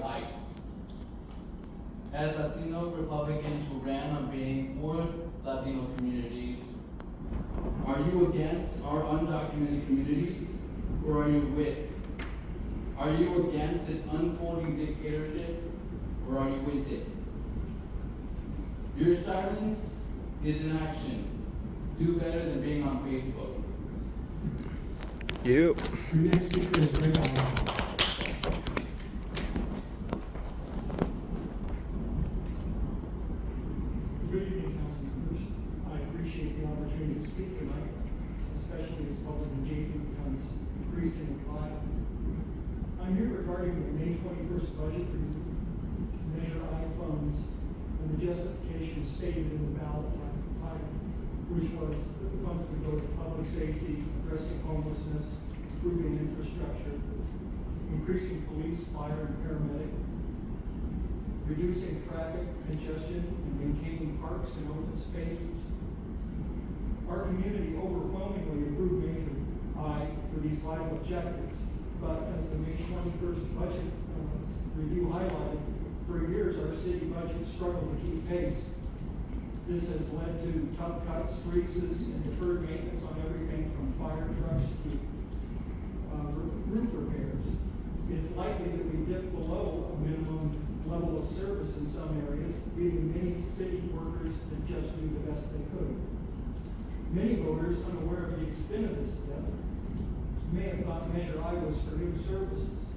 ICE. As Latino Republicans who ran on being for Latino communities, are you against our undocumented communities, or are you with? Are you against this unfolding dictatorship, or are you with it? Your silence is an action. Do better than being on Facebook. Yep. Your next speaker is Ray Allen. Good evening, council members. I appreciate the opportunity to speak tonight, especially as public engagement becomes increasingly vital. I'm here regarding the May 21st budget review, Measure I funds, and the justification stated in the ballot title, which was that the funds would go to public safety, addressing homelessness, improving infrastructure, increasing police, fire, and paramedic, reducing traffic congestion, and maintaining parks and open spaces. Our community overwhelmingly approved Measure I for these vital objectives, but as the May 21st budget review highlighted, for years our city budget struggled to keep pace. This has led to tough cuts, freezes, and deferred maintenance on everything from fire trucks to roof repairs. It's likely that we dip below a minimum level of service in some areas, leaving many city workers to just do the best they could. Many voters, unaware of the extent of this dip, may have thought Measure I was for new services.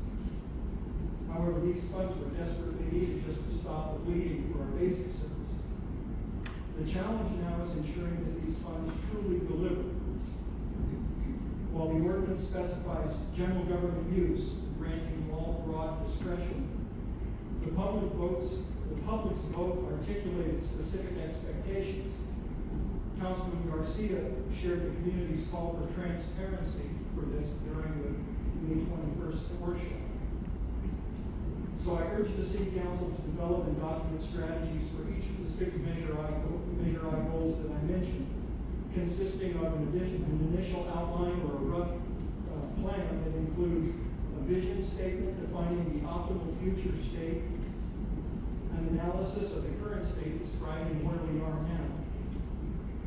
However, these funds were desperately needed just to stop the bleeding for our basic services. The challenge now is ensuring that these funds truly deliver. While the ordinance specifies general government use, granting all broad discretion, the public's vote articulated specific expectations. Councilman Garcia shared the community's call for transparency for this during the May 21st workshop. So I urge the City Council to develop and document strategies for each of the 6 Measure I goals that I mentioned, consisting of an initial outline or a rough plan that includes a vision statement defining the optimal future state, an analysis of the current state describing where we are now,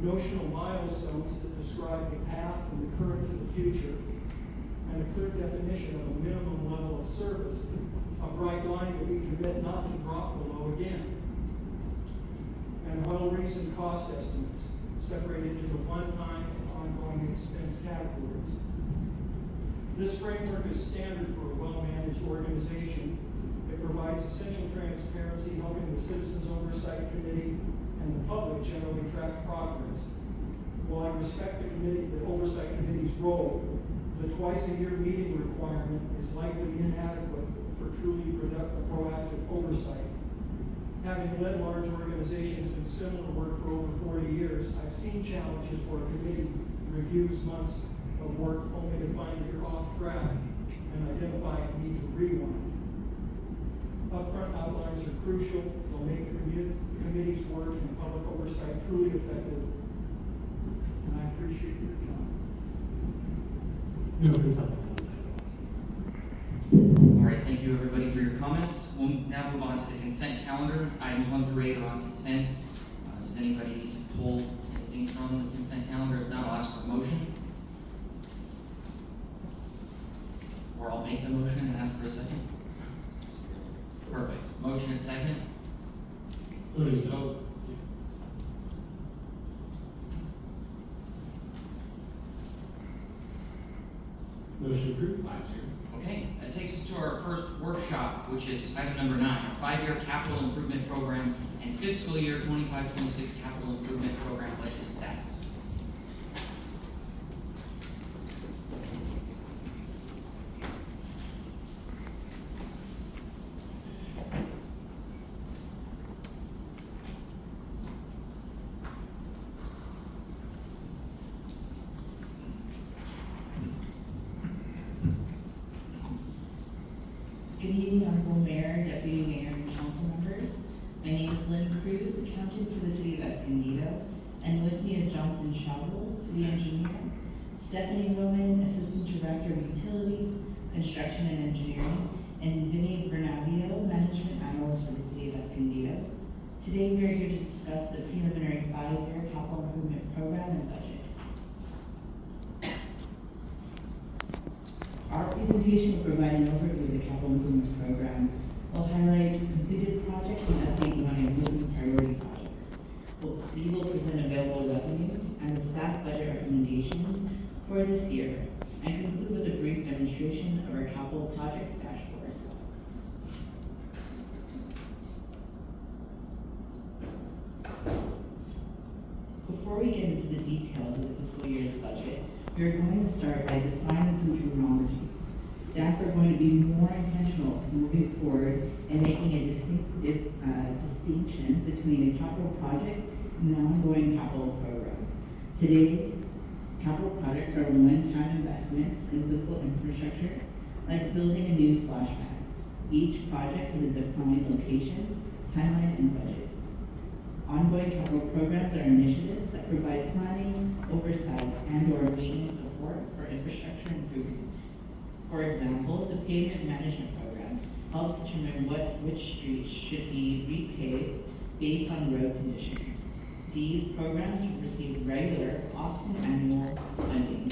notional milestones that describe the path from the current to the future, and a clear definition of a minimum level of service, a bright line that we commit not to drop below again, and well-reasoned cost estimates separated into one-time and ongoing expense categories. This framework is standard for a well-managed organization. It provides essential transparency, helping the Citizens Oversight Committee and the public generally track progress. While I respect the Oversight Committee's role, the twice-a-year meeting requirement is likely inadequate for truly productive, proactive oversight. Having led large organizations in similar work for over 40 years, I've seen challenges where a committee reviews months of work only to find that you're off track and identify a need to rewind. Upfront outlines are crucial. They'll make the committee's work and public oversight truly effective. And I appreciate your time. No, good time. All right, thank you everybody for your comments. We'll now move on to the consent calendar. Items 1 through 8 are on consent. Does anybody need to pull anything from the consent calendar? If not, I'll ask for a motion. Or I'll make the motion and ask for a second. Perfect. Motion and second. Please vote. Motion approved. 5-0. Okay, that takes us to our first workshop, which is item number 9, our 5-year capital improvement program and fiscal year 25-26 capital improvement program budget status. Good evening, Honorable Mayor, Deputy Mayor, and council members. My name is Lynn Cruz, accountant for the City of Escondido, and with me is Jonathan Schauble, City Engineer, Stephanie Roman, Assistant Director of Utilities, Construction and Engineering, and Vinny Bernabio, presentation will provide an overview of the capital improvement program. Will highlight completed projects and update you on existing priority projects. We will present available revenues and the staff budget recommendations for this year, and conclude with a brief demonstration of our capital projects dashboard. Before we get into the details of the fiscal year's budget, we are going to start by defining some terminology. Staff are going to be more intentional moving forward and making a distinction between a capital project and an ongoing capital program. Today, capital projects are one-time investments in physical infrastructure, like building a new splash pad. Each project has a defined location, timeline, and budget. Ongoing capital programs are initiatives that provide planning, oversight, and/or maintenance support for infrastructure improvements. For example, the pavement management program helps determine which streets should be repaved based on road conditions. These programs receive regular, often annual funding.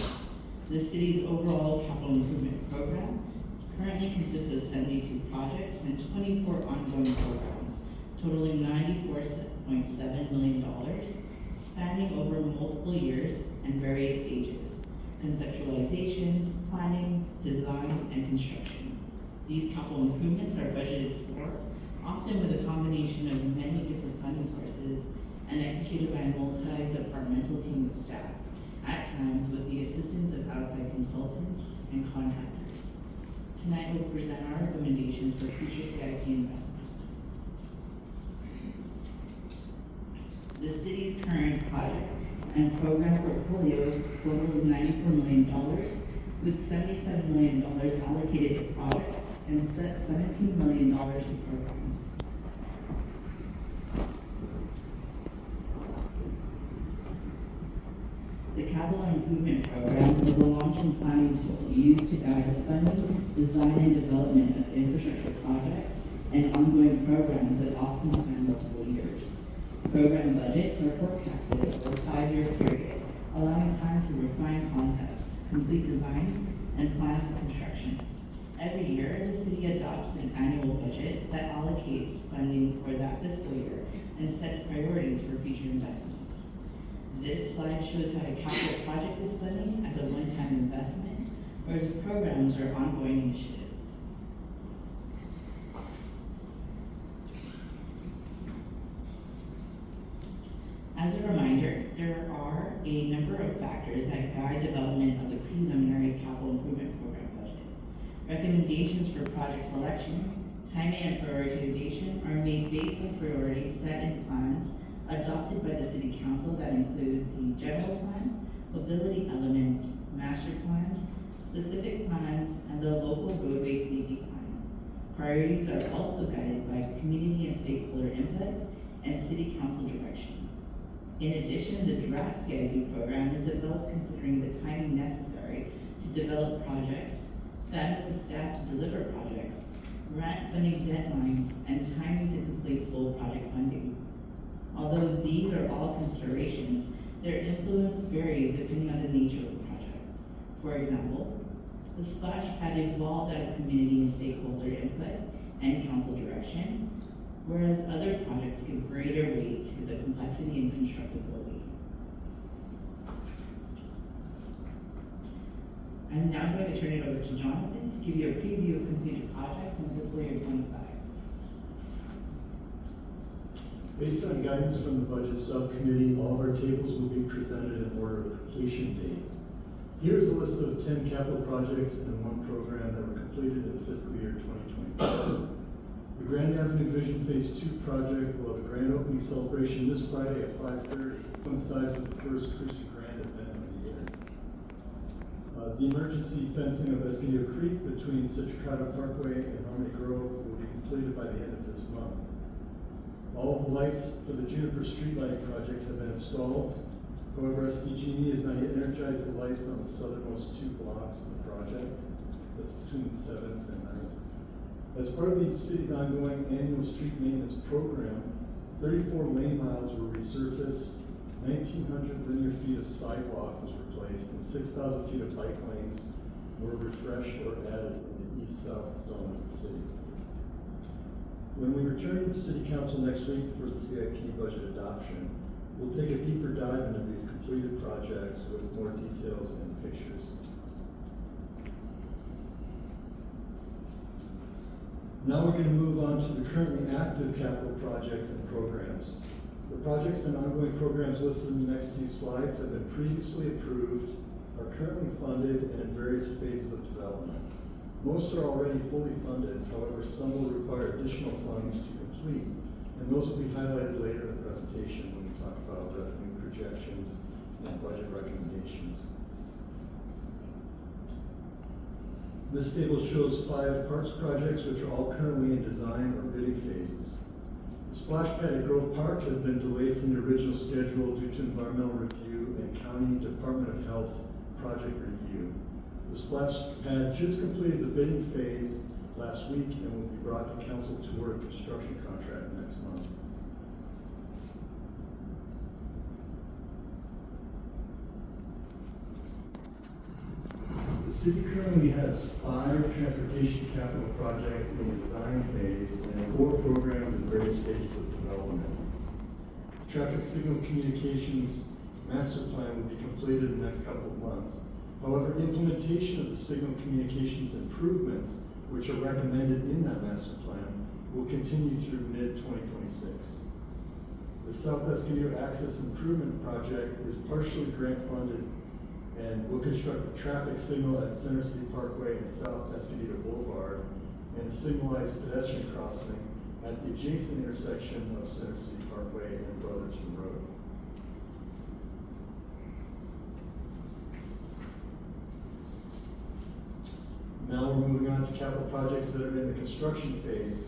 The city's overall capital improvement program currently consists of 72 projects and 24 ongoing programs, totaling $94.7 million, spanning over multiple years and various stages: conceptualization, planning, design, and construction. These capital improvements are budgeted for, often with a combination of many different funding sources, and executed by a multi-departmental team of staff, at times with the assistance of outside consultants and contractors. Tonight we'll present our recommendations for future CIP investments. The city's current project and program portfolio totals $94 million, with $77 million allocated to projects and $17 million to programs. The capital improvement program is a long-term planning tool used to guide the funding, design, and development of infrastructure projects and ongoing programs that often span multiple years. Program budgets are forecasted over a 5-year period, allowing time to refine concepts, complete designs, and plan for construction. Every year, the city adopts an annual budget that allocates funding for that fiscal year and sets priorities for future investments. This slide shows how a capital project is funding as a one-time investment, whereas programs are ongoing initiatives. As a reminder, there are a number of factors that guide development of the preliminary capital improvement program budget. Recommendations for project selection, timing, and prioritization are made based on priorities set in plans adopted by the City Council that include the general plan, mobility element, master plans, specific plans, and the local roadway safety plan. Priorities are also guided by community and stakeholder input and City Council direction. In addition, the draft CIP program is developed considering the timing necessary to develop projects, bandwidth of staff to deliver projects, grant funding deadlines, and timing to complete full project funding. Although these are all considerations, their influence varies depending on the nature of the project. For example, the splash pad evolved out of community and stakeholder input and council direction, whereas other projects give greater weight to the complexity and constructability. I'm now going to turn it over to Jonathan to give you a preview of completed projects in fiscal year 25. Based on guidance from the Budget Subcommittee, all of our tables will be presented in order of completion date. Here's a list of 10 capital projects and 1 program that were completed in fiscal year 2024. The Grand Avenue Vision Phase 2 project will have a grand opening celebration this Friday at 5:30, coincides with the first Christie Grand event of the year. The emergency fencing of Escondido Creek between Citricata Parkway and Harmony Grove will be completed by the end of this month. All of the lights for the Juniper Street Lighting Project have been installed. However, SDG&E has not yet energized the lights on the southernmost 2 blocks of the project. That's between 7th and 9th. As part of the city's ongoing annual street maintenance program, 34 lane miles were resurfaced, 1,900 linear feet of sidewalk was replaced, and 6,000 feet of bike lanes were refreshed or added in the east-south zone of the city. When we return to the city council next week for the CIP budget adoption, we'll take a deeper dive into these completed projects with more details and pictures. Now we're going to move on to the currently active capital projects and programs. The projects and ongoing programs listed in the next few slides have been previously approved, are currently funded, and in various phases of development. Most are already fully funded, however, some will require additional funds to complete, and those will be highlighted later in the presentation when we talk about revenue projections and budget recommendations. This table shows 5 parks projects which are all currently in design or bidding phases. The splash pad at Grove Park has been delayed from the original schedule due to environmental review and County Department of Health project review. The splash pad just completed the bidding phase last week and will be brought to council to work construction contract next month. The city currently has 5 transportation capital projects in the design phase and 4 programs in various stages of development. Traffic signal communications master plan will be completed in the next couple of months. However, implementation of the signal communications improvements, which are recommended in that master plan, will continue through mid-2026. The South Escondido Access Improvement Project is partially grant funded and will construct a traffic signal at Center City Parkway and South Escondido Boulevard and a signalized pedestrian crossing at the adjacent intersection of Center City Parkway and Brotherton Road. Now we're moving on to capital projects that are in the construction phase.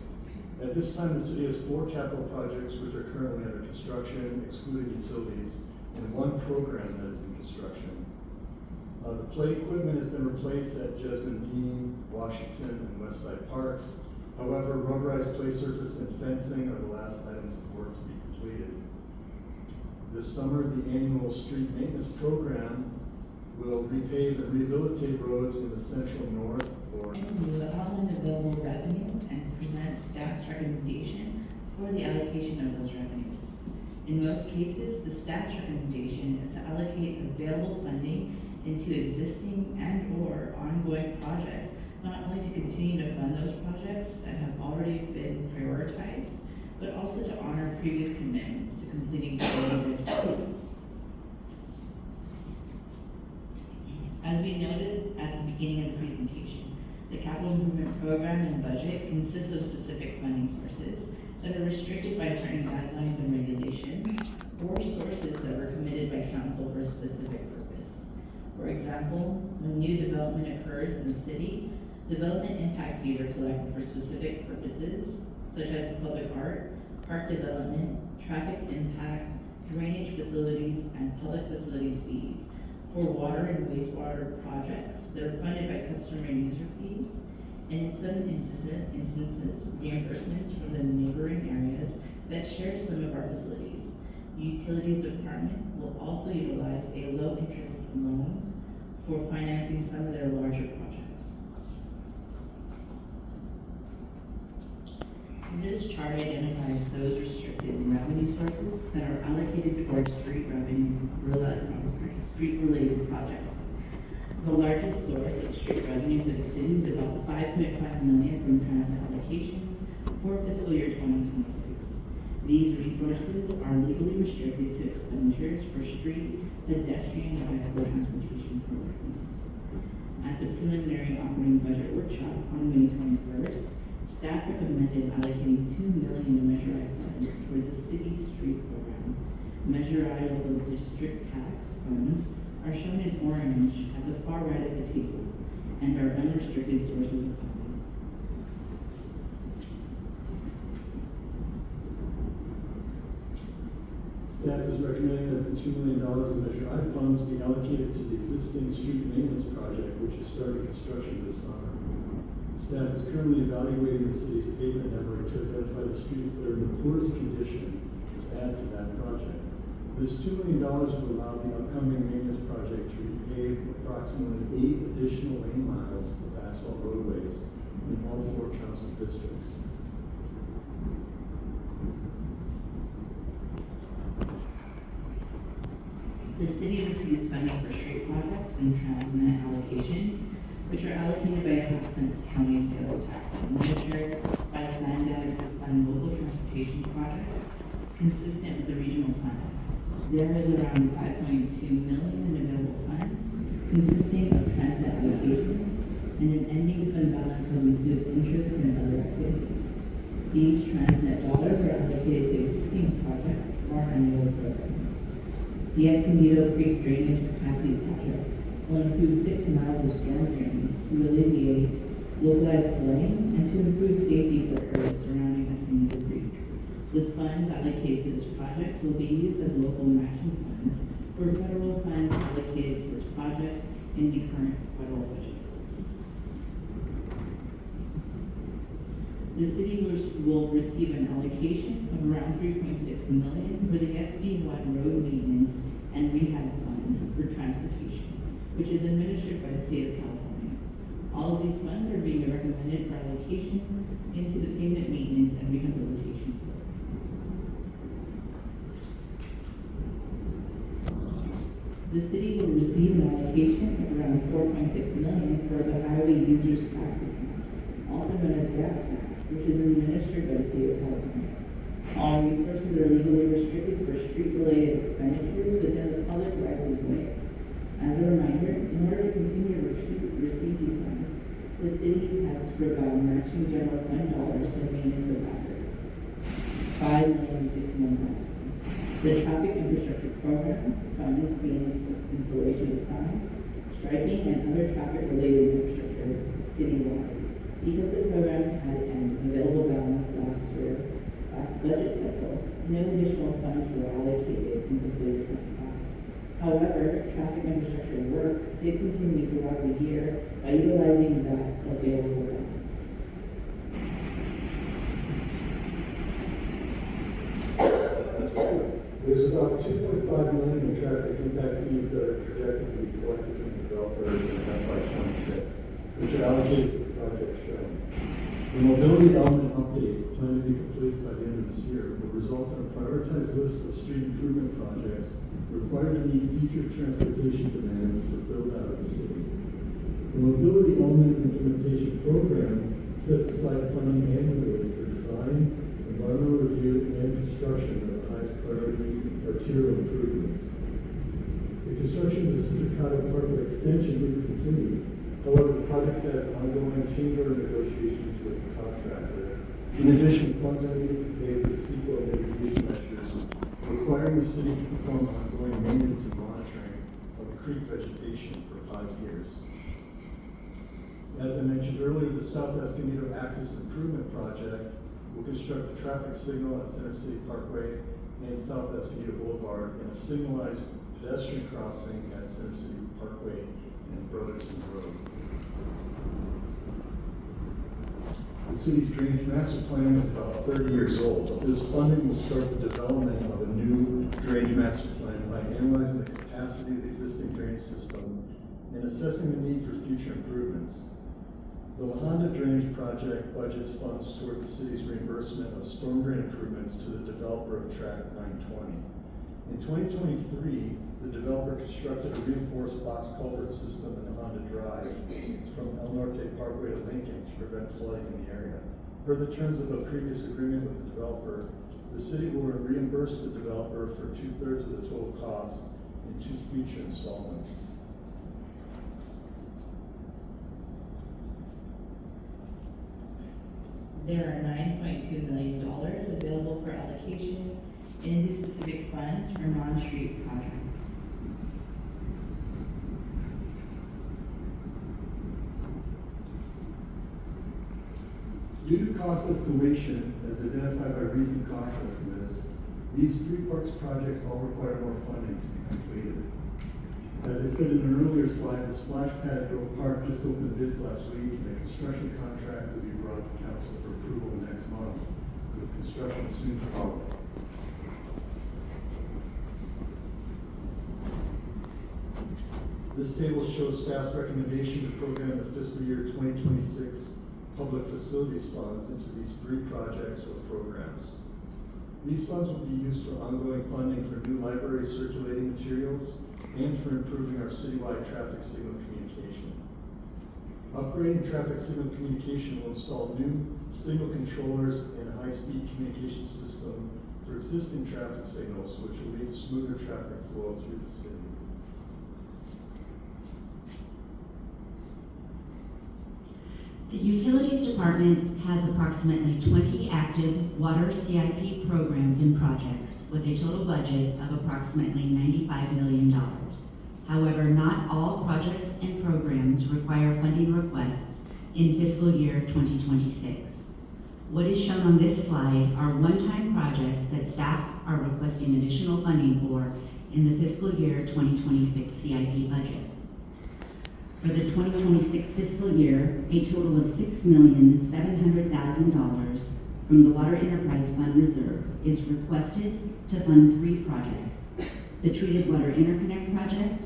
At this time, the city has 4 capital projects which are currently under construction, excluding utilities, and 1 program that is in construction. The play equipment has been replaced at Jesmond Dean, Washington, and Westside Parks. However, rubberized play surface and fencing are the last items of work to be completed. This summer, the annual street maintenance program will repave and rehabilitate roads in the central north or The outline available revenue and present staff's recommendation for the allocation of those revenues. In most cases, the staff's recommendation is to allocate available funding into existing and/or ongoing projects, not only to continue to fund those projects that have already been prioritized, but also to honor previous commitments to completing those projects. As we noted at the beginning of the presentation, the capital improvement program and budget consists of specific funding sources that are restricted by certain guidelines and regulations, or sources that were committed by council for a specific purpose. For example, when new development occurs in the city, development impact fees are collected for specific purposes, such as public art, park development, traffic impact, drainage facilities, and public facilities fees. For water and wastewater projects that are funded by customer user fees, and in some instances, reimbursements from the neighboring areas that share some of our facilities. The Utilities Department will also utilize a low-interest loans for financing some of their larger projects. This chart identifies those restricted revenue sources that are allocated towards street-related projects. The largest source of street revenue for the city is about $5.5 million from transit allocations for fiscal year 2026. These resources are legally restricted to expenditures for street, pedestrian, and bicycle transportation programs. At the preliminary operating budget workshop on May 21st, staff recommended allocating $2 million in Measure I funds towards the city street program. Measure I local district tax funds are shown in orange at the far right of the table and are unrestricted sources of funds. staff is recommending that the $2 million in Measure I funds be allocated to the existing street maintenance project, which is starting construction this summer. Staff is currently evaluating the city's pavement network to identify the streets that are in the poorest condition to add to that project. This $2 million will allow the upcoming maintenance project to repave approximately 8 additional lane miles of asphalt roadways in all 4 council districts. The city receives funding for street projects from Transnet allocations, which are allocated by Hobson's County sales tax, administered by SANDAG to fund local transportation projects consistent with the regional plan. There is around $5.2 million in available funds, consisting of Transnet allocations and an ending fund balance that includes interest and other activities. These Transnet dollars are allocated to existing projects or annual programs. The Escondido Creek Drainage Capacity Project will improve 6 miles of storm drains to alleviate localized flooding and to improve safety for areas surrounding Escondido Creek. The funds allocated to this project will be used as local matching funds for federal funds allocated to this project in the current federal budget. The city will receive an allocation of around $3.6 million for the SB1 road maintenance and rehab funds for transportation, which is administered by the state of California. All of these funds are being recommended for allocation into the pavement maintenance and rehabilitation program. The city will receive an allocation of around $4.6 million for the highway users tax account, also known as gas tax, which is administered by the state of California. All resources are legally restricted for street-related expenditures within the public rights of way. As a reminder, in order to continue to receive these funds, the city has to provide matching general fund dollars for the maintenance of batteries. $5,061,000. The traffic infrastructure program funds the installation of signs, striping, and other traffic-related infrastructure citywide. Because the program had an available balance last budget cycle, no additional funds were allocated in fiscal year 25. However, traffic infrastructure work did continue throughout the year by utilizing that available balance. There's about $2.5 million in traffic impact fees that are projected to be collected from developers in FY26, which are allocated to the project shown. The mobility element update, planned to be completed by the end of this year, will result in a prioritized list of street improvement projects required to meet future transportation demands for build-out of the city. The mobility element implementation program sets aside funding annually for design, environmental review, and construction of the highest priority arterial improvements. The construction of the Citricado Parkway extension is complete. However, the project has ongoing change order negotiations with the contractor. In addition, funds are needed to pay for CEQA mitigation measures, requiring the city to perform ongoing maintenance and monitoring of the creek vegetation for 5 years. As I mentioned earlier, the South Escondido Access Improvement Project will construct a traffic signal at Center City Parkway and South Escondido Boulevard and a signalized pedestrian crossing at Center City Parkway and Brotherton Road. The city's drainage master plan is about 30 years old. This funding will start the development of a new drainage master plan by analyzing the capacity of the existing drainage system and assessing the need for future improvements. The La Honda Drainage Project budgets funds toward the city's reimbursement of storm drain improvements to the developer of Track 920. In 2023, the developer constructed a reinforced box culvert system in Honda Drive from El Norte Parkway to Lincoln to prevent flooding in the area. Per the terms of a previous agreement with the developer, the city will reimburse the developer for 2/3 of the total cost in 2 future installments. There are $9.2 million available for allocation into specific funds for non-street projects. Due to cost escalation, as identified by recent cost estimates, these 3 parks projects all require more funding to be completed. As I said in an earlier slide, the Splash Pad at Grove Park just opened bids last week, and the construction contract will be brought to council for approval next month, with construction soon to follow. This table shows staff's recommendation to program the fiscal year 2026 public facilities funds into these 3 projects or programs. These funds will be used for ongoing funding for new library circulating materials and for improving our citywide traffic signal communication. Upgrading traffic signal communication will install new signal controllers and a high-speed communication system for existing traffic signals, which will lead to smoother traffic flow through the city. The Utilities Department has approximately 20 active water CIP programs and projects with a total budget of approximately $95 million. However, not all projects and programs require funding requests in fiscal year 2026. What is shown on this slide are one-time projects that staff are requesting additional funding for in the fiscal year 2026 CIP budget. For the 2026 fiscal year, a total of $6,700,000 from the Water Enterprise Fund Reserve is requested to fund 3 projects: the Treated Water Interconnect Project,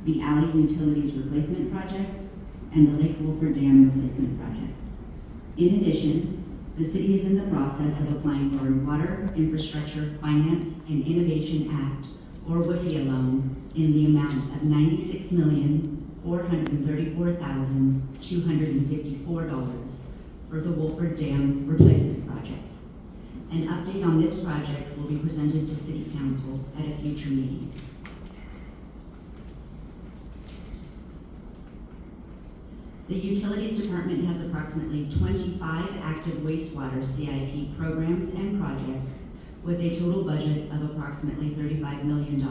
the Alley Utilities Replacement Project, and the Lake Wolford Dam Replacement Project. In addition, the city is in the process of applying for a Water Infrastructure Finance and Innovation Act, or WIFIA loan, in the amount of $96,434,254 for the Wolford Dam Replacement Project. An update on this project will be presented to City Council at a future meeting. The Utilities Department has approximately 25 active wastewater CIP programs and projects with a total budget of approximately $35 million.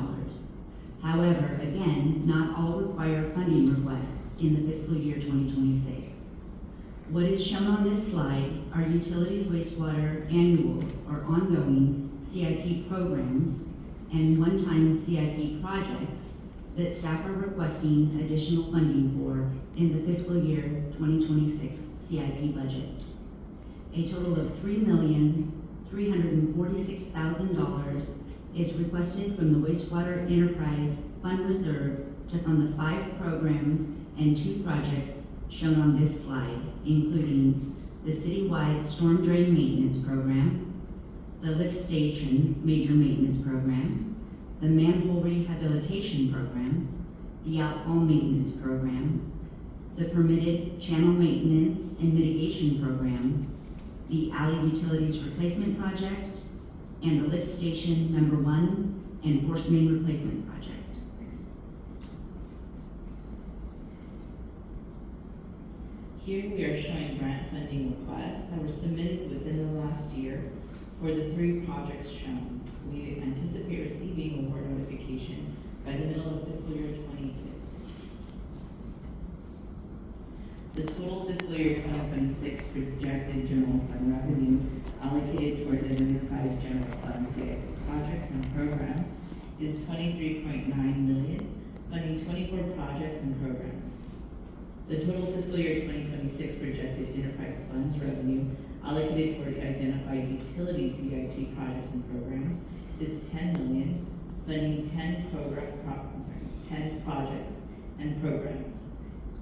However, again, not all require funding requests in the fiscal year 2026. What is shown on this slide are utilities wastewater annual or ongoing CIP programs and one-time CIP projects that staff are requesting additional funding for in the fiscal year 2026 CIP budget. A total of $3,346,000 is requested from the Wastewater Enterprise Fund Reserve to fund the 5 programs and 2 projects shown on this slide, including the citywide storm drain maintenance program, the lift station major maintenance program, the manhole rehabilitation program, the outfall maintenance program, the permitted channel maintenance and mitigation program, the alley utilities replacement project, and the lift station number 1 and force main replacement project. Here we are showing grant funding requests that were submitted within the last year for the 3 projects shown. We anticipate receiving award notification by the middle of fiscal year 26. The total fiscal year 2026 projected general fund revenue allocated towards identified general fund projects and programs is $23.9 million, funding 24 projects and programs. The total fiscal year 2026 projected enterprise funds revenue allocated toward identified utility CIP projects and programs is $10 million, funding 10 projects and programs.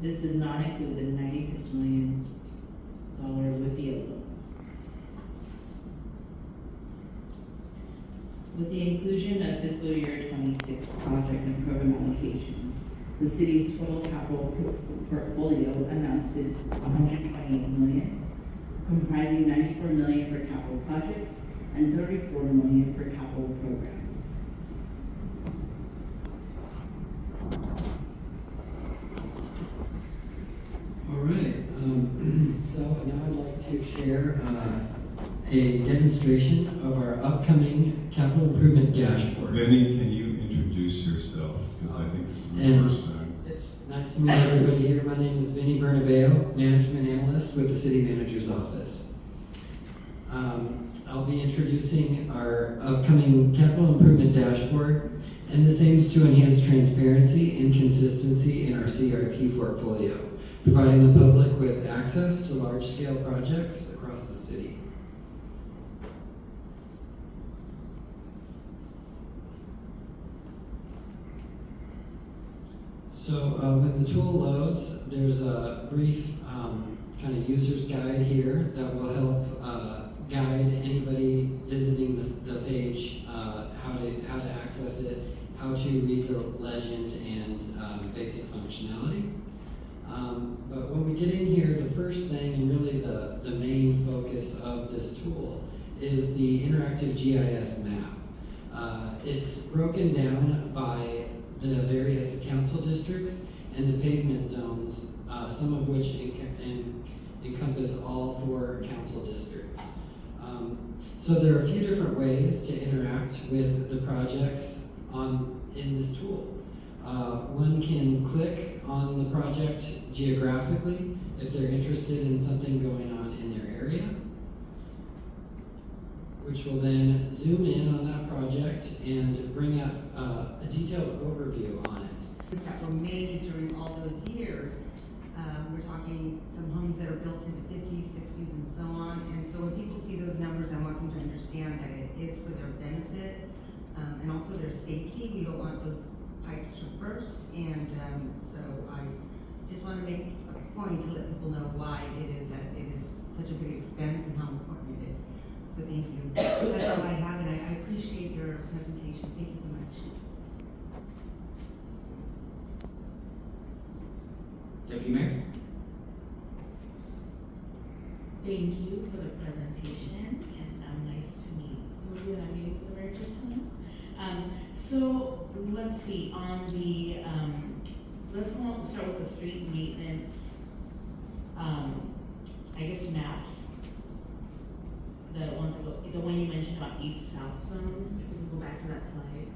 This does not include the $96 million WIFIA loan. With the inclusion of fiscal year 26 project and program allocations, the city's total capital portfolio amounts to $128 million, comprising $94 million for capital projects and $34 million for capital programs. All right, so now I'd like to share a demonstration of our upcoming capital improvement dashboard. Vinny, can you introduce yourself? Because I think this is the And first time. It's nice to meet everybody here. My name is Vinny Bernabeo, Management Analyst with the City Manager's Office. I'll be introducing our upcoming capital improvement dashboard, and this aims to enhance transparency and consistency in our CRP portfolio, providing the public with access to large-scale projects across the city. So when the tool loads, there's a brief kind of user's guide here that will help guide anybody visiting the page how to access it, how to read the legend, and basic functionality. But when we get in here, the first thing and really the main focus of this tool is the interactive GIS map. It's broken down by the various council districts and the pavement zones, some of which encompass all 4 council districts. So there are a few different ways to interact with the projects in this tool. One can click on the project geographically if they're interested in something going on in their area, which will then zoom in on that project and bring up a detailed overview on it. That were made during all those years. We're talking some homes that are built in the 50s, 60s, and so on. And so when people see those numbers, I want them to understand that it is for their benefit and also their safety. We don't want those pipes to burst. And so I just want to make a point to let people know why it is that it is such a big expense and how important it is. So thank you. That's all I have, and I appreciate your presentation. Thank you so much. Deputy Mayor? Thank you for the presentation, and nice to meet some of you that I'm meeting for the very first time. So let's see, on the, let's start with the street maintenance, I guess maps. The one you mentioned about East South Zone, if we can go back to that slide.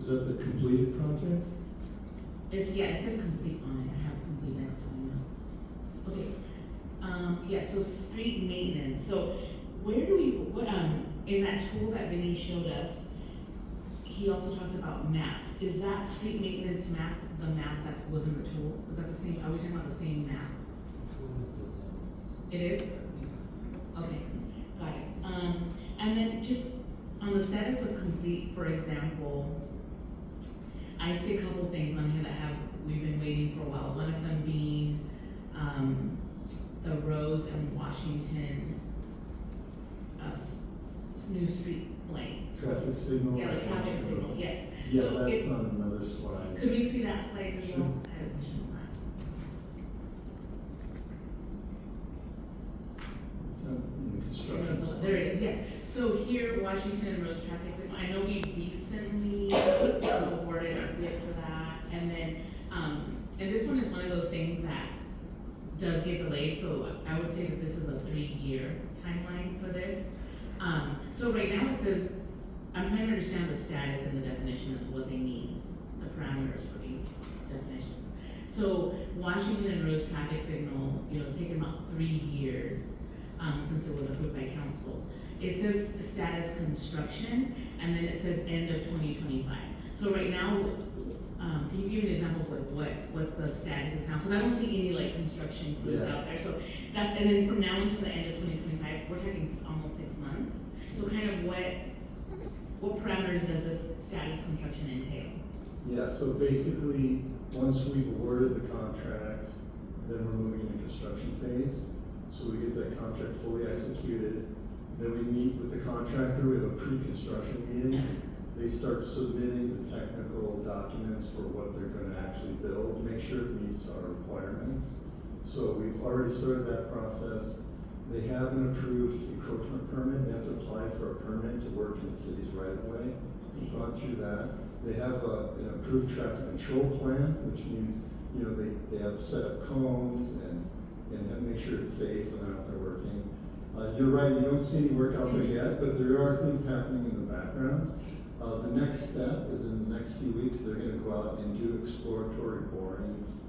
Is that the completed project? Yeah, it says complete on it. I have complete next to my notes. Okay. Yeah, so street maintenance. So where do we, in that tool that Vinny showed us, he also talked about maps. Is that street maintenance map the map that was in the tool? Is that the same, are we talking about the same map? It is? Okay, got it. And then just on the status of complete, for example, I see a couple things on here that we've been waiting for a while. One of them being the Rose and Washington new street light. Traffic signal? Yeah, the traffic signal, yes. Yeah, So that's if- on another slide. Could we see that slide as well? Sure. I had a question on that. It's in the construction slide. There it is, yeah. So here, Washington and Rose traffic signal, I know we recently awarded a bid for that. And then, and this one is one of those things that does get delayed, so I would say that this is a 3-year timeline for this. So right now it says, I'm trying to understand the status and the definition of what they mean, the parameters for these definitions. So Washington and Rose traffic signal, it's taken about 3 years since it was approved by council. It says status construction, and then it says end of 2025. So right now, can you give me an example of what the status is now? Because I don't see any construction crews out there. So that's, and then from now until the end of 2025, we're talking almost 6 months. So kind of what parameters does this status construction entail? Yeah, so basically, once we've awarded the contract, then we're moving into construction phase. So we get that contract fully executed, then we meet with the contractor, we have a pre-construction meeting. They start submitting the technical documents for what they're gonna actually build, make sure it meets our requirements. So we've already started that process. They have an approved encroachment permit. They have to apply for a permit to work in the city's right of way. We've gone through that. They have an approved traffic control plan, which means, they have set up cones and make sure it's safe when they're out there working. You're right, you don't see any work out there yet, but there are things happening in the background. The next step is in the next few weeks, they're gonna go out and do exploratory borings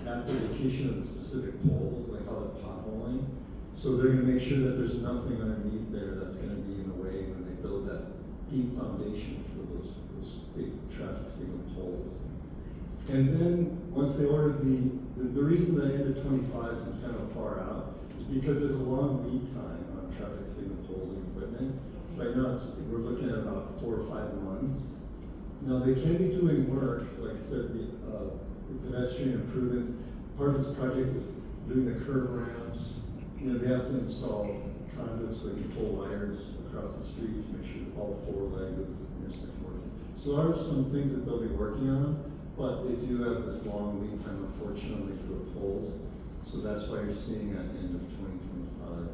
at the location of the specific poles, they call it potholing. So they're gonna make sure that there's nothing underneath there that's gonna be in the way when they build that deep foundation for those big traffic signal poles. And then, once they order the reason the end of 25 seems kind of far out is because there's a long lead time on traffic signal poles and equipment. Right now, we're looking at about 4 or 5 months. Now, they can be doing work, like I said, the pedestrian improvements. Part of this project is doing the curb ramps. You know, they have to install conduits so they can pull wires across the street to make sure that all 4 legs intersection working. So there are some things that they'll be working on, but they do have this long lead time, unfortunately, for the poles. So that's why you're seeing at the end of 2025.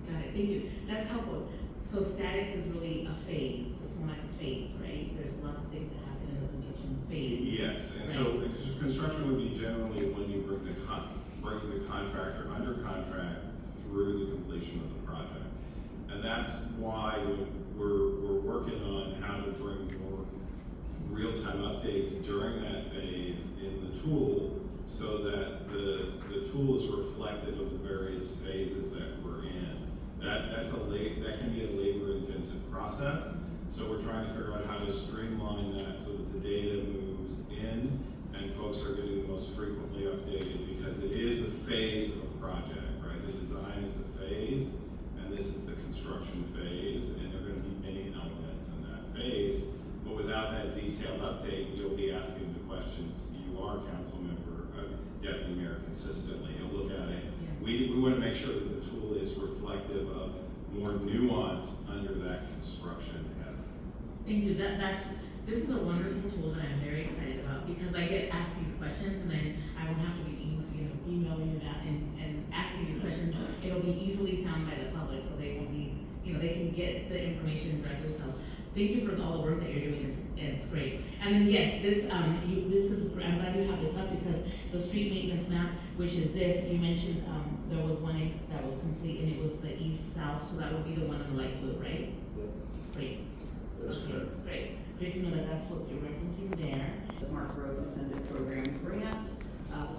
Got it, thank you. That's helpful. So statics is really a phase. It's more like a phase, right? There's lots of things that happen in the construction phase. Yes, and so construction would be generally when you bring the contractor under contract through the completion of the project. And that's why we're working on how to bring more real-time updates during that phase in the tool so that the tool is reflective of the various phases that we're in. That can be a labor-intensive process. So we're trying to figure out how to streamline that so that the data moves in and folks are getting the most frequently updated, because it is a phase of a project, right? The design is a phase, and this is the construction phase, and there are going to be many elements in that phase. But without that detailed update, you'll be asking the questions you are, council member, deputy mayor, consistently. You'll look at it. Yeah. We want to make sure that the tool is reflective of more nuance under that construction head. Thank you. This is a wonderful tool that I'm very excited about, because I get asked these questions and then I won't have to be emailing you that and asking these questions. It'll be easily found by the public, so they won't be, they can get the information directly. So thank you for all the work that you're doing. It's great. And then yes, I'm glad you have this up, because the street maintenance map, which is this, you mentioned there was one that was complete and it was the east-south, so that would be the one in the light blue, right? Yep. Great. That's Okay, correct. great. Great to know that that's what you're referencing there. Smart Growth Incentive Program grant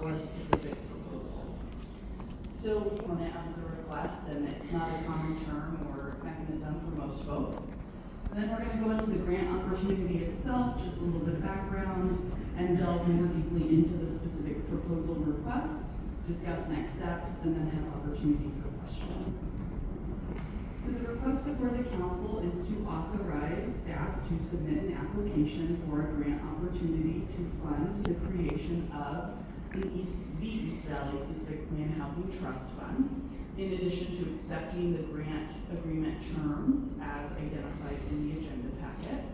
for a specific proposal. So on it under the request, and it's not a common term or mechanism for most folks. And then we're going to go into the grant opportunity itself, just a little bit of background, and delve more deeply into the specific proposal request, discuss next steps, and then have opportunity for questions. So the request before the council is to authorize staff to submit an application for a grant opportunity to fund the creation of the East Valley Specific Plan Housing Trust Fund, in addition to accepting the grant agreement terms as identified in the agenda packet.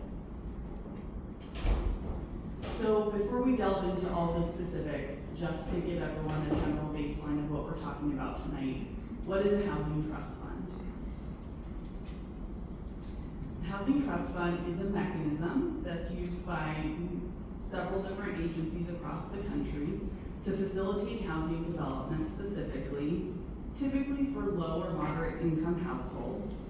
So before we delve into all the specifics, just to give everyone a general baseline of what we're talking about tonight, what is a housing trust fund? Housing Trust Fund is a mechanism that's used by several different agencies across the country to facilitate housing development specifically, typically for low or moderate income households.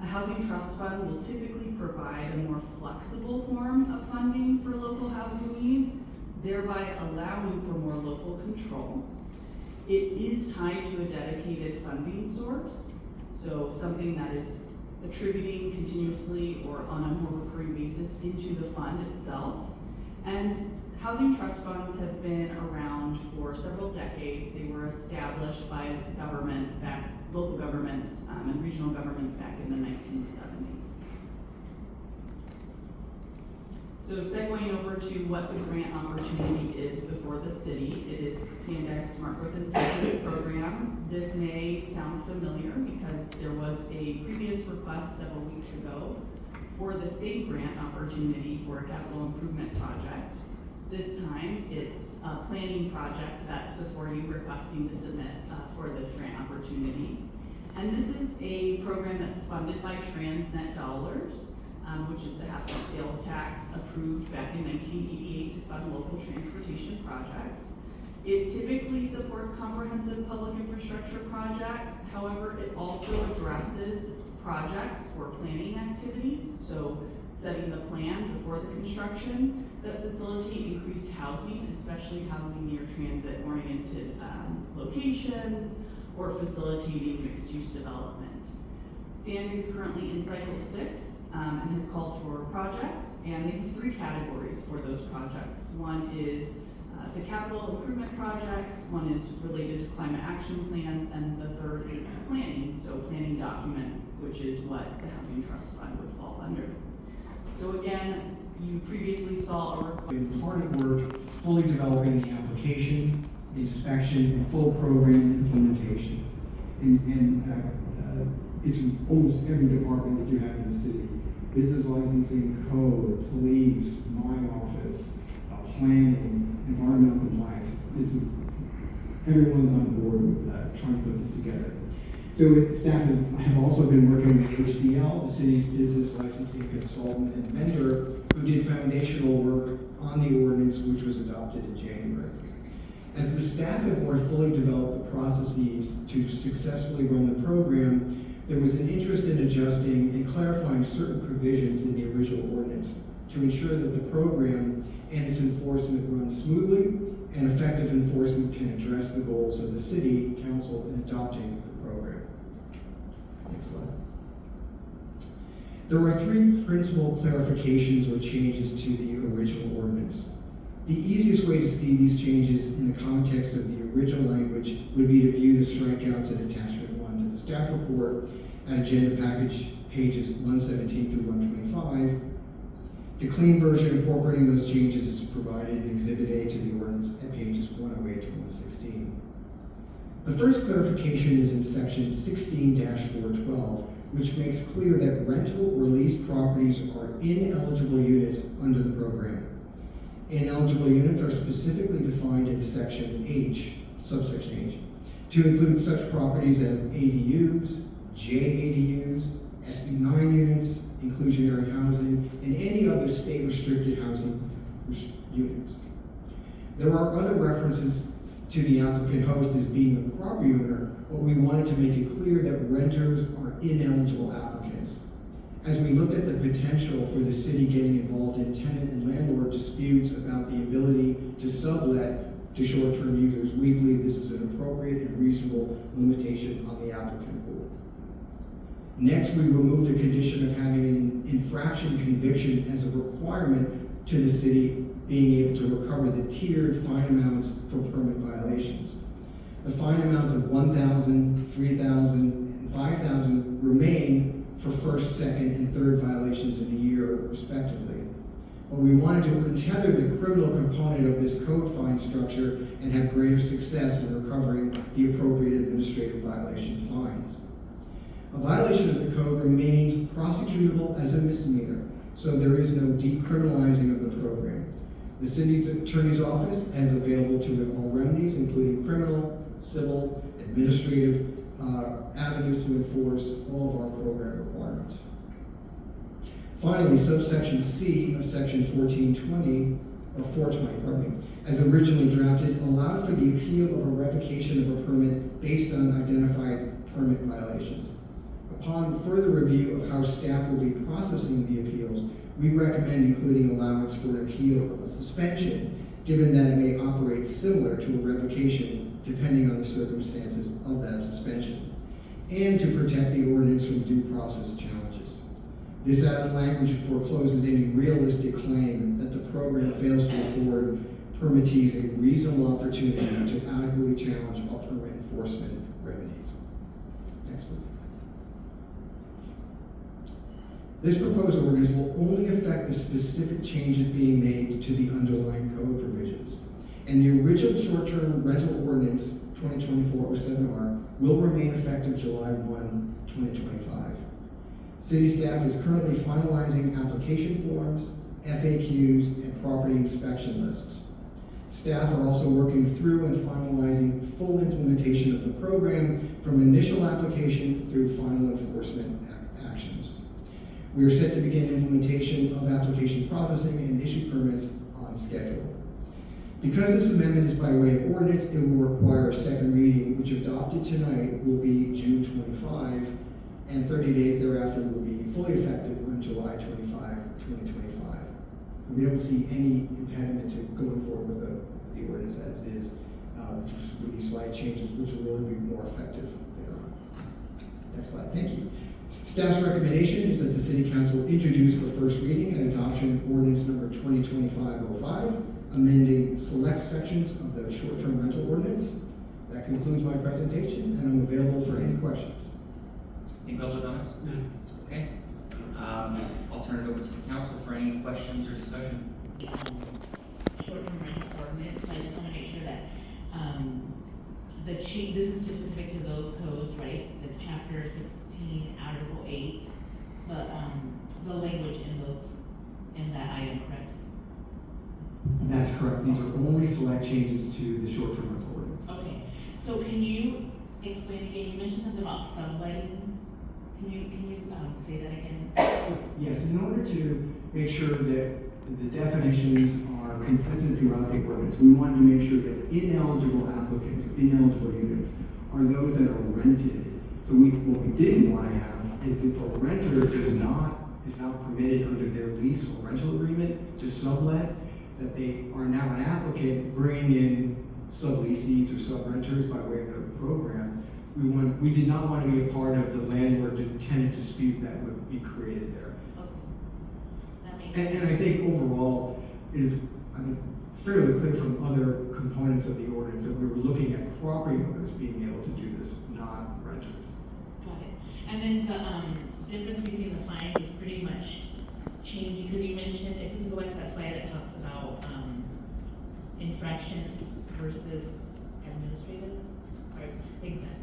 A housing trust fund will typically provide a more flexible form of funding for local housing needs, thereby allowing for more local control. It is tied to a dedicated funding source, so something that is attributing continuously or on a more recurring basis into the fund itself. And housing trust funds have been around for several decades. They were established by governments local governments and regional governments back in the 1970s. So segueing over to what the grant opportunity is before the city, it is CNDEX Smart Growth Incentive Program. This may sound familiar because there was a previous request several weeks ago for the same grant opportunity for a capital improvement project. This time, it's a planning project that's before you requesting to submit for this grant opportunity. And this is a program that's funded by Transnet dollars, which is the asset sales tax approved back in 1988 to fund local transportation projects. It typically supports comprehensive public infrastructure projects. However, it also addresses projects for planning activities, so setting the plan before the construction that facilitate increased housing, especially housing near transit-oriented locations, or facilitating mixed-use development. Sandy is currently in cycle 6 and has called for projects, and they have 3 categories for those projects. One is The capital improvement projects, one is related to climate action plans, and the third is planning, so planning documents, which is what the Housing Trust Fund would fall under. So again, you previously saw a been hard at work fully developing the application, inspection, and full program implementation. It's almost every department that you have in the city. Business licensing, code, police, my office, planning, environmental compliance. Everyone's on board with trying to put this together. So staff have also been working with HDL, the city's business licensing consultant and vendor, who did foundational work on the ordinance, which was adopted in January. As the staff have more fully developed the processes to successfully run the program, there was an interest in adjusting and clarifying certain provisions in the original ordinance to ensure that the program and its enforcement run smoothly and effective enforcement can address the goals of the city council in adopting the program. Next slide. There are three principal clarifications or changes to the original ordinance. The easiest way to see these changes in the context of the original language would be to view the strikeouts in attachment 1 to the staff report at agenda package pages 117 through 125. The clean version incorporating those changes is provided in Exhibit A to the ordinance at pages 108 to 116. The first clarification is in section 16-412, which makes clear that rental or leased properties are ineligible units under the program. Ineligible units are specifically defined in section H, subsection H, to include such properties as ADUs, JADUs, SB9 units, inclusionary housing, and any other state-restricted housing units. There are other references to the applicant host as being the property owner, but we wanted to make it clear that renters are ineligible applicants. As we looked at the potential for the city getting involved in tenant and landlord disputes about the ability to sublet to short-term users, we believe this is an appropriate and reasonable limitation on the applicant pool. Next, we removed the condition of having an infraction conviction as a requirement to the city being able to recover the tiered fine amounts for permit violations. The fine amounts of $1,000, $3,000, and $5,000 remain for first, second, and third violations in a year, respectively. But we wanted to untether the criminal component of this code fine structure and have greater success in recovering the appropriate administrative violation fines. A violation of the code remains prosecutable as a misdemeanor, so there is no decriminalizing of the program. The city's attorney's office has available to it all remedies, including criminal, civil, administrative avenues to enforce all of our program requirements. Finally, subsection C of section 1420, or 420, pardon me, as originally drafted, allowed for the appeal of a revocation of a permit based on identified permit violations. Upon further review of how staff will be processing the appeals, we recommend including allowance for an appeal of a suspension, given that it may operate similar to a revocation depending on the circumstances of that suspension, and to protect the ordinance from due process challenges. This added language forecloses any realistic claim that the program fails to afford permittees a reasonable opportunity to adequately challenge all permit enforcement remedies. Next one. This proposed ordinance will only affect the specific changes being made to the underlying code provisions. And the original short-term rental ordinance, 2024-07R, will remain effective July 1, 2025. City staff is currently finalizing application forms, FAQs, and property inspection lists. Staff are also working through and finalizing full implementation of the program from initial application through final enforcement actions. We are set to begin implementation of application processing and issue permits on schedule. Because this amendment is by way of ordinance, it will require a second reading, which adopted tonight will be June 25, and 30 days thereafter will be fully effective on July 25, 2025. We don't see any impediment to going forward with the ordinance as is, with these slight changes, which will really be more effective later on. Next slide, thank you. Staff's recommendation is that the City Council introduce for first reading and adoption ordinance number 2025-05, amending select sections of the short-term rental ordinance. That concludes my presentation, and I'm available for any questions. Any public comments? No. Okay. I'll turn it over to the council for any questions or discussion. Short-term rental ordinance, so I just wanna make sure that, this is just specific to those codes, right? The chapter 16, article 8, the language in that item, correct? That's correct. These are only select changes to the short-term rental ordinance. Okay, so can you explain again, you mentioned something about subletting, can you say that again? Yes, in order to make sure that the definitions are consistent throughout the ordinance, we wanted to make sure that ineligible applicants, ineligible units, are those that are rented. So what we didn't want to have is if a renter is not permitted under their lease or rental agreement to sublet, that they are now an applicant bringing in subleasees or subrenters by way of the program. We did not want to be a part of the landlord to tenant dispute that would be created there. Okay. That makes sense. And I think overall, it is fairly clear from other components of the ordinance that we were looking at property owners being able to do this, not renters. Got it. And then the difference between the fines is pretty much changed, because you mentioned, if we can go back to that slide that talks about infraction versus administrative, or exactly.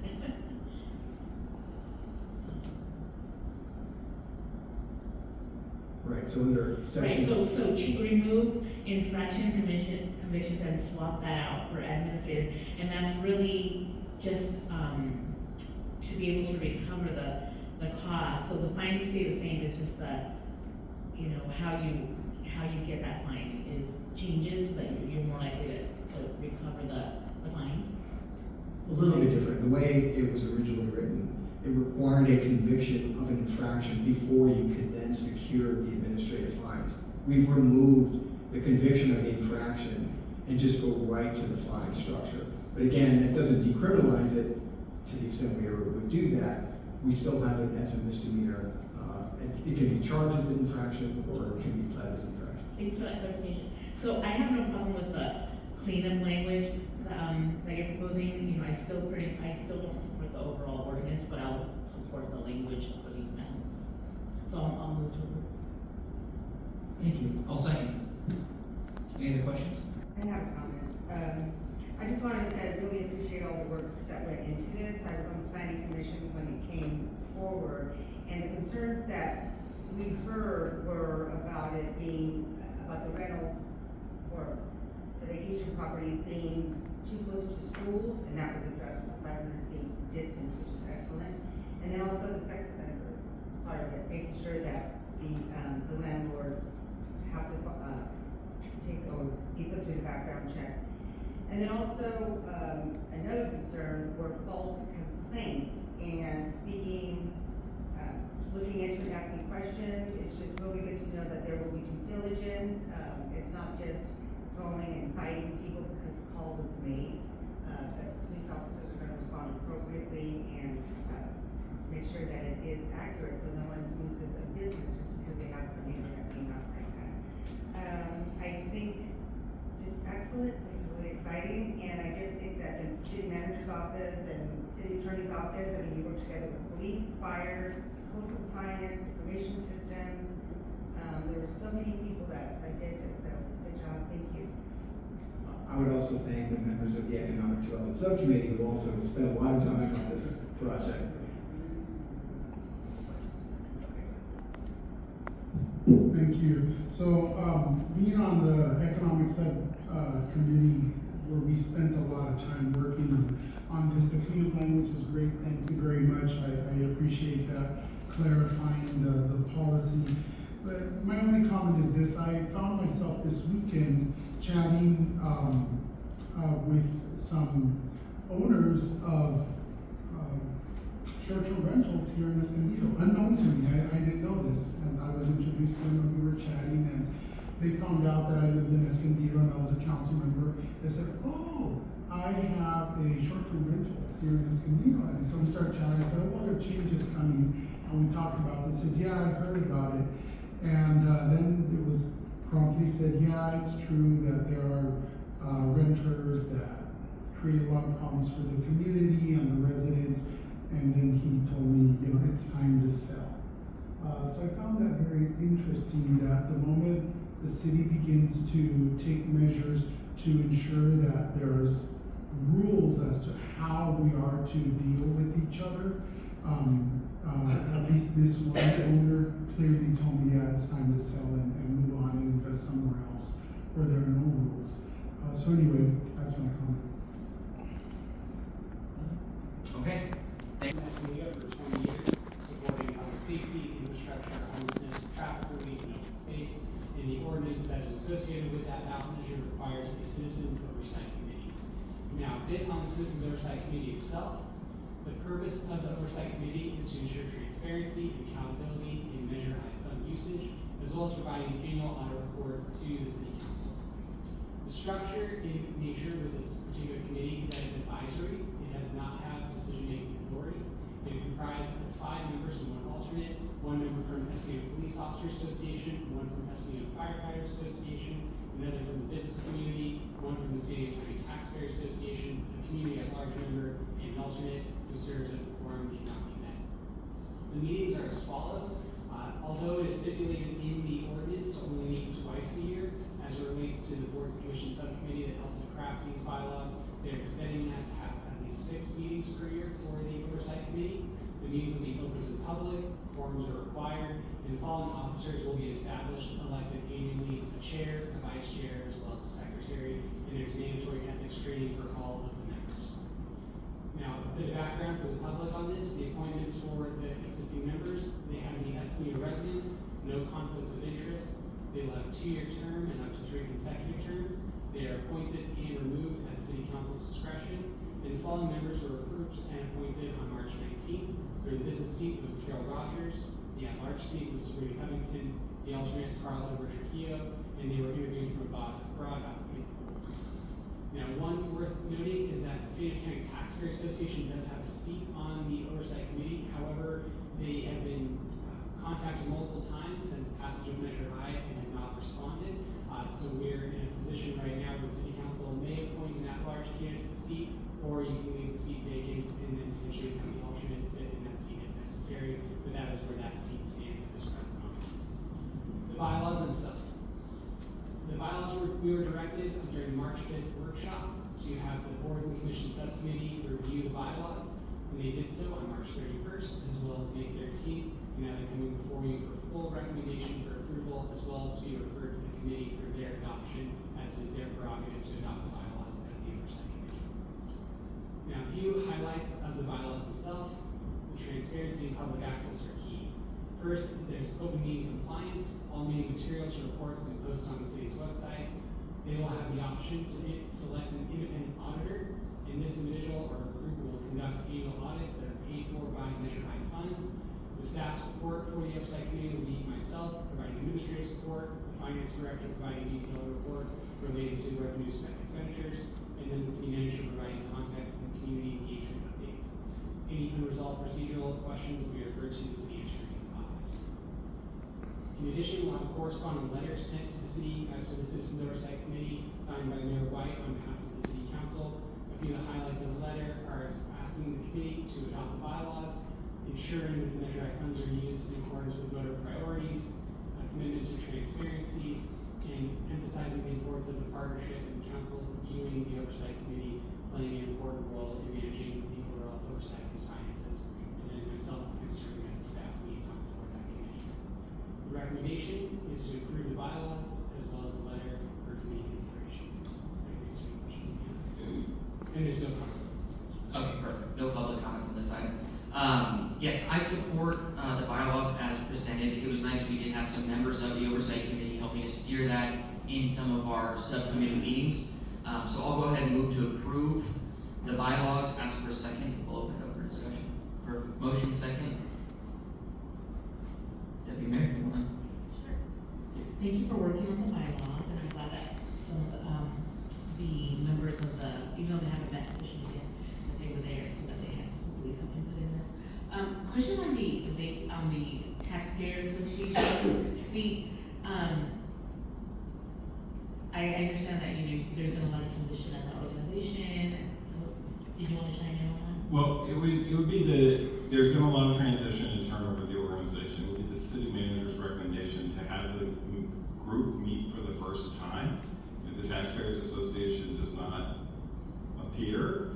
Right, so under Right, section. so remove infraction convictions and swap that out for administrative, and that's really just, to be able to recover the cost, so the fines stay the same, it's just the, you know, how you get that fine is changes, so that you're more likely to recover the fine. A little bit different. The way it was originally written, it required a conviction of an infraction before you could then secure the administrative fines. We've removed the conviction of the infraction and just go right to the fine structure. But again, that doesn't decriminalize it to the extent we ever would do that. We still have it as a misdemeanor. It can be charged as an infraction or it can be pled as an infraction. Thanks for that clarification. So I have no problem with the cleanup language that you're proposing. You know, I still don't support the overall ordinance, but I'll support the language for these amendments. So I'll move to approve. Thank you. I'll second. Any other questions? I have a comment. I just wanted to say I really appreciate all the work that went into this. I was on the planning commission when it came forward, and the concerns that we heard were about it being, about the rental or the vacation properties being too close to schools, and that was addressed with 500 feet distance, which is excellent. And then also the sex offender part of it, making sure that the landlords have to take or be put through the background check. And then also, another concern were false complaints, and speaking, looking into and asking questions. It's just really good to know that there will be due diligence. It's not just going and citing people because a call was made. But police officers are gonna respond appropriately and make sure that it is accurate, so no one loses a business just because they have a neighbor that may not like that. I think just excellent. This is really exciting, and I just think that the city manager's office and city attorney's office, I mean, you work together with police, fire, code compliance, information systems. There were so many people that did this, so good job, thank you. I would also thank the members of the Economic Development Subcommittee who also spent a lot of time on this project. Thank you. So, being on the Economic Subcommittee, where we spent a lot of time working on this, the cleanup language is great. Thank you very much. I appreciate that, clarifying the policy. But my only comment is this: I found myself this weekend chatting with some owners of short-term rentals here in Escondido, unknown to me. I didn't know this, and I was introduced to them when we were chatting, and they found out that I lived in Escondido and I was a council member. They said, "Oh, I have a short-term rental here in Escondido," and so we started chatting. I said, "Oh, well, there are changes coming," and we talked about this. He said, "Yeah, I heard about it," and then it was promptly said, yeah, it's true that there are renters that create a lot of problems for the community and the residents. And then he told me, you know, it's time to sell. So I found that very interesting that the moment the city begins to take measures to ensure that there's rules as to how we are to deal with each other, at least this one owner clearly told me, yeah, it's time to sell and move on and invest somewhere else where there are no rules. So anyway, that's my comment. Okay. Escondido for 20 years, supporting public safety, infrastructure, homelessness, traffic relief, and open space. And the ordinance that is associated with that ballot measure requires a citizens oversight committee. Now, a bit on the citizens oversight committee itself. The purpose of the oversight committee is to ensure transparency and accountability in Measure I fund usage, as well as providing an annual audit report to the city council. The structure in nature with this particular committee is that it's advisory. It does not have decision-making authority. It comprised of 5 members and 1 alternate, 1 member from Escondido Police Officers Association, 1 from Escondido Firefighters Association, another from the business community, 1 from the City and County Taxpayers Association, a community at large member, and an alternate who serves if the quorum cannot be met. The meetings are as follows. Although it is stipulated in the ordinance to only meet twice a year, as it relates to the boards and commission subcommittee that helps to craft these bylaws, they're extending that to have at least 6 meetings per year for the oversight committee. The meetings will be open to the public, quorums are required, and the following officers will be established, elected annually: a chair, a vice chair, as well as a secretary, and there's mandatory ethics training for all of the members. Now, a bit of background for the public on this: the appointments for the existing members, they have to be Escondido residents, no conflicts of interest. They will have a 2-year term and up to 3 consecutive terms. They are appointed and removed at the city council's discretion. And the following members were approved and appointed on March 19th. For the business seat was Carol Rogers. The at-large seat was Sabrina Covington. The alternates Carl Edward Trujillo, and they were interviewed from a broad applicant pool. Now, one worth noting is that the City and County Taxpayers Association does have a seat on the oversight committee. However, they have been contacted multiple times since passage of Measure I and have not responded. So we're in a position right now where the City Council may appoint an at-large candidate to the seat, or you can leave the seat vacant and then potentially have the alternate sit in that seat if necessary. But that is where that seat stands at this present moment. The bylaws themselves. The bylaws we were directed during the March 5th workshop to have the boards and commission subcommittee review the bylaws, and they did so on March 31st as well as May 13th. And now they're coming before you for full recommendation for approval, as well as to be referred to the committee for their adoption, as is their prerogative to adopt the bylaws as the oversight committee. Now, a few highlights of the bylaws themselves. The transparency and public access are key. First is there's open meeting compliance. All meeting materials and reports will be posted on the city's website. They will have the option to select an independent auditor, and this individual or group will conduct annual audits that are paid for by Measure I funds. The staff support for the oversight committee will be myself, providing administrative support, the finance director providing detailed reports related to revenue spent expenditures, and then the city manager providing context and community engagement updates. Any unresolved procedural questions will be referred to the city attorney's office. In addition, we'll have a corresponding letter sent to the city, to the Citizens Oversight Committee, signed by Mayor White on behalf of the city council. A few of the highlights of the letter are asking the committee to adopt the bylaws, ensuring that the Measure I funds are used in accordance with voter priorities, a commitment to transparency, and emphasizing the importance of the partnership and council viewing the oversight committee playing an important role in managing the overall oversight of these finances, and then myself serving as the staff liaison for that committee. The recommendation is to approve the bylaws as well as the letter for committee consideration. I can answer any questions you have. And there's no comments. Okay, perfect. No public comments on this item. Yes, I support the bylaws as presented. It was nice we did have some members of the Oversight Committee helping us steer that in some of our subcommittee meetings. So I'll go ahead and move to approve the bylaws. Ask for a second. We'll open it up for discussion. Perfect. Motion second. Deputy Mayor, you want to? Sure. Thank you for working on the bylaws, and I'm glad that some of the members of the, even though they haven't met officially yet, that they were there so that they had hopefully some input in this. Question on the Taxpayer Association. See, Did you want to chime in on that? Well, it would be there's been a lot of transition and turnover of the organization. It would be the city manager's recommendation to have the group meet for the first time. If the Taxpayers Association does not appear,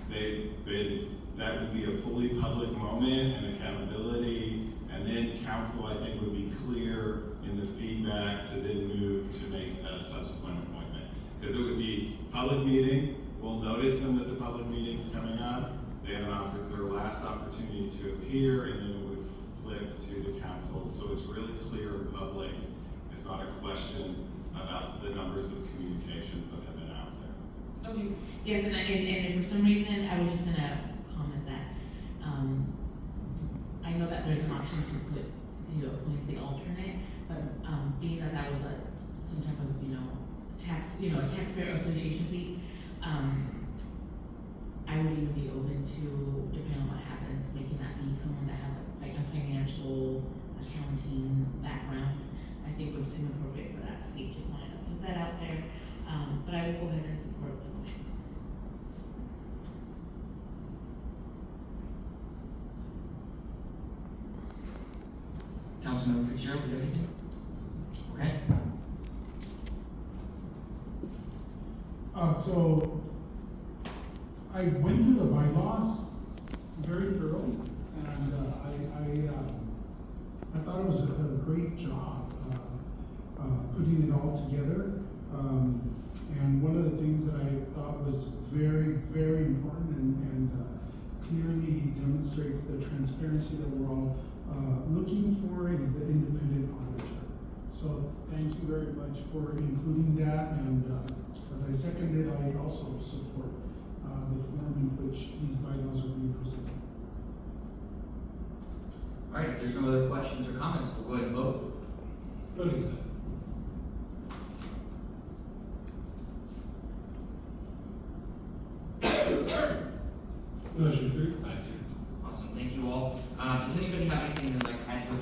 that would be a fully public moment and accountability, and then council, I think, would be clear in the feedback to then move to make a subsequent appointment. Because it would be public meeting, we'll notice them that the public meeting's coming up, they have their last opportunity to appear, and then it would flip to the council, so it's really clear and public. It's not a question about the numbers of communications that have been out there. Okay, yes, and if for some reason, I was just gonna comment that, I know that there's an option to appoint the alternate, but, being that that was some type of, a taxpayer association seat, I would even be open to, depending on what happens, making that be someone that has like a financial accounting background. I think would seem appropriate for that seat, just wanted to put that out there, but I will go ahead and support the motion. Councilmember Fitzgerald, do you have anything? Okay. So I went through the bylaws very thoroughly, and I thought it was a great job putting it all together. And one of the things that I thought was very, very important and clearly demonstrates the transparency that we're all looking for is the independent auditor. So thank you very much for including that, and as I seconded, I also support the form in which these bylaws are being presented. All right, if there's no other questions or comments, we'll go ahead and vote. Voting is up. Motion approved, 5-0. Awesome, thank you all. Does anybody have anything they'd like to add to